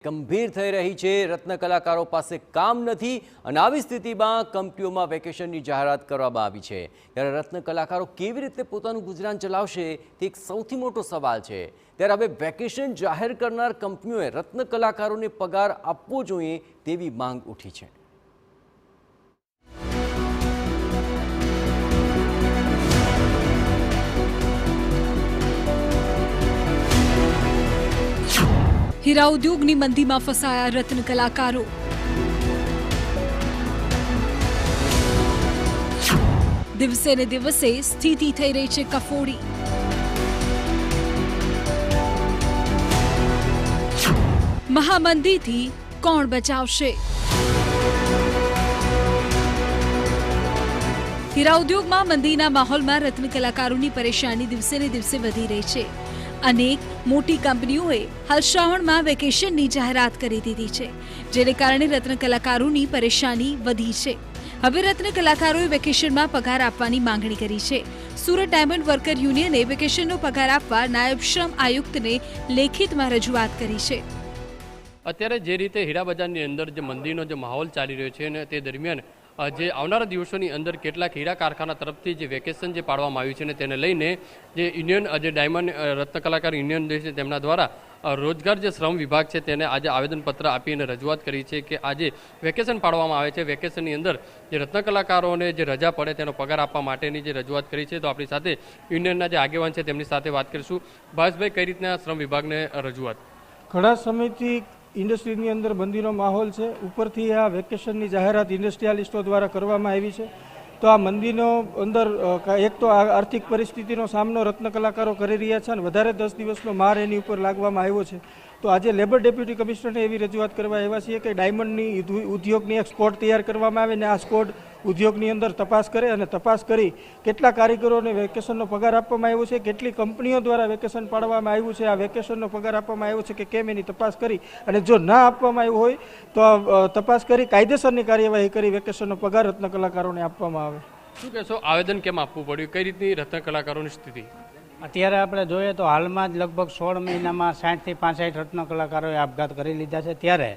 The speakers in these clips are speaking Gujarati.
ગંભીર થઈ રહી છે। રત્ન કલાકારો પાસે કામ નથી અને આવી સ્થિતિમાં કંપનીઓમાં વેકેશનની જાહેરાત કરવામાં આવી છે। ત્યારે રત્ન કલાકારો કેવી રીતે પોતાનું ગુજરાન ચલાવશે તે એક સૌથી મોટો સવાલ છે। ત્યારે હવે વેકેશન જાહેર કરનાર કંપનીઓએ રત્ન કલાકારોને પગાર આપવો જોઈએ તેવી માંગ ઉઠી છે। हीरा उद्योगनी मंदीमां फसाया रत्न कलाकारो। दिवसे ने दिवसे स्थिति थई रही छे कफोड़ी। महामंदी थी कोण बचावशे? हीरा उद्योग में मंदीना माहौल में रत्न कलाकारों परेशानी दिवसे ने दिवसे वधी रही है। अनेक मोटी कंपनीओए हाल श्रावण में वेकेशन की जाहेरात करी दीधी छे, जेने कारणे रत्न कलाकारों की परेशानी वधी छे। हवे रत्न कलाकारोए वेकेशन में पगार आपवानी मांगणी करी छे। सूरत डायमंड वर्कर यूनियने वेकेशन नो पगार आपवा नायब श्रम आयुक्त ने लेखित में रजूआत करी छे। अत्यारे जे रीते हीरा बजारनी अंदर जे मंदीनो जो माहौल चाली रह्यो छे ने ते दरमियान जे आवनारा दिवसोनी अंदर केटलाक हीरा कारखाना तरफथी जे वेकेशन जे पाडवामां आव्युं छे ने तेने लईने जे युनियन जे डायमंड रत्न कलाकार युनियन जे छे तेमना द्वारा रोजगार जे श्रम विभाग छे तेने आज आवेदनपत्र आपीने रजूआत करी छे के आज वेकेशन पाडवामां आवे छे। वेकेशननी अंदर जे रत्न कलाकारोने जे रजा पड़े तेनो पगार आपवा माटेनी जे रजूआत करी छे तो आपणी साथे युनियनना जे आगेवान छे तेमनी साथे वात करीशुं। भावेशभाई, कई रीतना श्रम विभागने रजूआत? घणा समयथी इंडस्ट्रीनी अंदर मंदीनो माहौल है। उपरथी आ वेकेशननी जाहेरात इंडस्ट्रीयालिस्टों द्वारा करवामां आवी छे। तो आ मंदीनो अंदर एक तो आर्थिक परिस्थितिनो सामनो रत्न कलाकारो करी रह्या छे अने वधारे 10 दिवसनो मार एनी उपर लागवामां आव्यो छे। तो आज लेबर डेप्यूटी कमिशनरने एवी रजूआत करवा आव्या छीए के डायमंडनी उद्योगनी एक स्क्वॉड तैयार करवामां आवे ने आ स्क्वॉड उद्योगनी अंदर तपास करे अने तपास करी केटला कारीगरोने वेकेशननो पगार आपवामां आव्यो छे, केटली कंपनीओ द्वारा वेकेशन पाडवामां आव्युं छे, आ वेकेशननो पगार आपवामां आव्यो छे के केम एनी तपास करी अने जो ना आपवामां आव्यो होय तो तपास करी कायदेसरनी कार्यवाही करी वेकेशननो पगार रत्न कलाकारोने आपवामां आवे। शुं कहेशो, आवेदन केम आपवुं पड्युं? कई रीतनी रत्न कलाकारोनी स्थिति? અત્યારે આપણે જોઈએ તો હાલમાં જ લગભગ 16 મહિનામાં 60 થી 65 રત્ન કલાકારોએ આપઘાત કરી લીધા છે। ત્યારે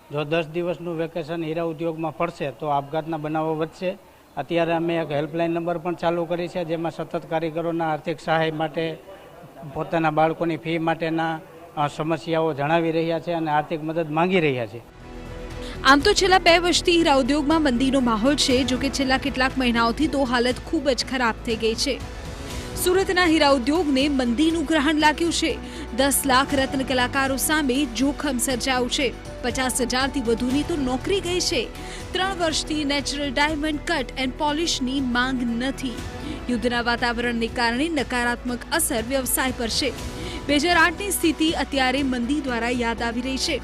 જો 10 દિવસનું વેકેશન હીરા ઉદ્યોગમાં પડશે તો આપઘાતના બનાવો વધશે। અત્યારે અમે એક હેલ્પલાઇન નંબર પણ ચાલુ કરી છે જેમાં સતત કારીગરોના આર્થિક સહાય માટે પોતાના બાળકોની ફી માટેના સમસ્યાઓ જણાવી રહ્યા છે અને આર્થિક મદદ માંગી રહ્યા છે। આમ તો છેલ્લા 2 વર્ષથી હીરા ઉદ્યોગમાં મંદીનો માહોલ છે, જો કે છેલ્લા કેટલાક મહિનાઓથી તો હાલત ખૂબ જ ખરાબ થઈ ગઈ છે। सूरतना हीरा उद्योग ने मंदीनु ग्रहण लाग्यु छे। 10 लाख रत्न कलाकारों सामे जोखम सर्जायु छे। 50,000 थी वधुनी तो नौकरी गई छे। 3 वर्षथी नेचरल डायमंड कट एंड पॉलिशनी मांग नथी। युद्धना वातावरणने कारणे नकारात्मक असर व्यवसाय पर छे। 2008 ની સ્થિતિ અત્યારે મંદી દ્વારા યાદ આવી રહી છે।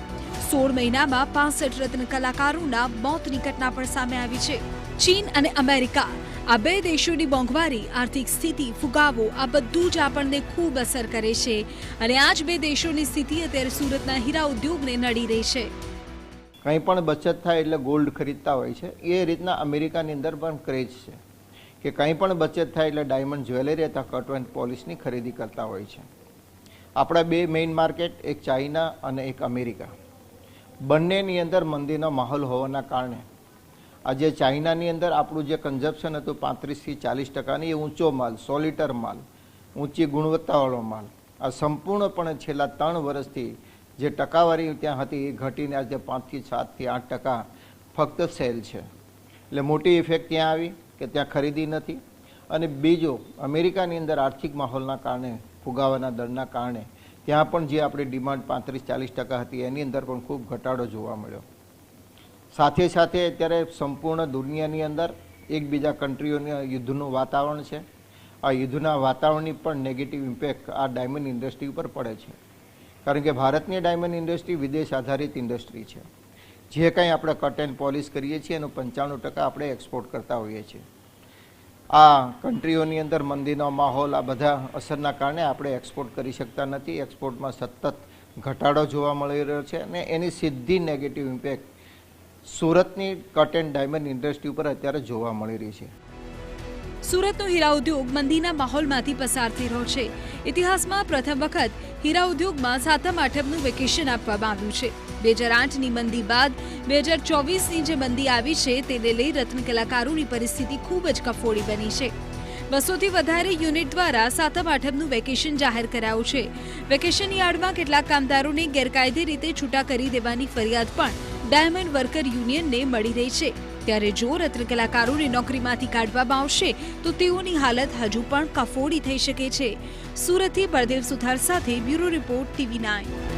16 મહિનામાં 65 રત્ન કલાકારોના મોતની ઘટના પણ સામે આવી છે। ચીન અને અમેરિકા આ બે દેશોની મોંઘવારી, આર્થિક સ્થિતિ, ફુગાવો આ બધું જ આપણને ખૂબ અસર કરે છે અને આ જ બે દેશોની સ્થિતિ અત્યારે સુરતના હીરા ઉદ્યોગને નડી રહી છે। કંઈ પણ બચત થાય એટલે ગોલ્ડ ખરીદતા હોય છે, એ રીતના અમેરિકાની અંદર પણ ક્રેઝ છે કે કંઈ પણ બચત થાય એટલે ડાયમંડ જ્વેલરી અથવા કટ એન્ડ પોલિશની ખરીદી કરતા હોય છે। આપણા બે મેઇન માર્કેટ, એક ચાઇના અને એક અમેરિકા, બંનેની અંદર મંદીનો માહોલ હોવાના કારણે આજે ચાઇનાની અંદર આપણું જે કન્ઝપ્શન હતું 35 થી 40%, એ ઊંચો માલ, સોલિટર માલ, ઊંચી ગુણવત્તાવાળો માલ, આ સંપૂર્ણપણે છેલ્લા 3 વર્ષથી જે ટકાવારી ત્યાં હતી એ ઘટીને આજે 5 થી 7 થી 8% ફક્ત સેલ છે। એટલે મોટી ઇફેક્ટ ત્યાં આવી કે ત્યાં ખરીદી નથી। અને બીજો, અમેરિકાની અંદર આર્થિક માહોલના કારણે, ફુગાવાના દરના કારણે ત્યાં પણ જે આપણી ડિમાન્ડ 35-40% હતી એની અંદર પણ ખૂબ ઘટાડો જોવા મળ્યો। સાથે સાથે અત્યારે સંપૂર્ણ દુનિયાની અંદર એકબીજા કન્ટ્રીઓના યુદ્ધનું વાતાવરણ છે। આ યુદ્ધના વાતાવરણની પણ નેગેટિવ ઇમ્પેક્ટ આ ડાયમંડ ઇન્ડસ્ટ્રી ઉપર પડે છે, કારણ કે ભારતની ડાયમંડ ઇન્ડસ્ટ્રી વિદેશ આધારિત ઇન્ડસ્ટ્રી છે। જે કંઈ આપણે કટ એન્ડ પોલિશ કરીએ છીએ એનું 95% આપણે એક્સપોર્ટ કરતા હોઈએ છીએ। આ કન્ટ્રીઓની અંદર મંદીનો માહોલ, આ બધા અસરના કારણે આપણે એક્સપોર્ટ કરી શકતા નથી। એક્સપોર્ટમાં સતત ઘટાડો જોવા મળી રહ્યો છે અને એની સીધી નેગેટિવ ઇમ્પેક્ટ सूरतनी कट एंड डायमंड इंडस्ट्री पर अत्यारे जोवा मळी रही छे। सूरतनो हीरा उद्योग मंदीना माहोलमांथी पसार थई रह्यो छे। इतिहासमां प्रथम वखत हीरा उद्योगमां 7મ 8મનું વેકેશન આપવામાં આવ્યું છે। 2008ની મંદી બાદ 2024ની જે મંદી આવી છે તેને લઈ રત્ન કલાકારોની પરિસ્થિતિ ખૂબ જ કફોડી બની છે. 200થી વધારે યુનિટ દ્વારા સાતમ આઠમનું વેકેશન જાહેર કરાયું છે. વેકેશનની આડમાં કેટલાક કામદારોને ગેરકાયદે રીતે છૂટા કરી દેવાની ફરિયાદ પણ ડાયમંડ વર્કર યુનિયનને મળી રહી છે. ત્યારે જો રત્ન કલાકારોને નોકરીમાંથી કાઢવામાં આવશે તો તેઓની હાલત હજુ પણ કફોડી થઈ શકે છે. સુરતથી બળદેવ સુથાર સાથે બ્યુરો રિપોર્ટ TV9.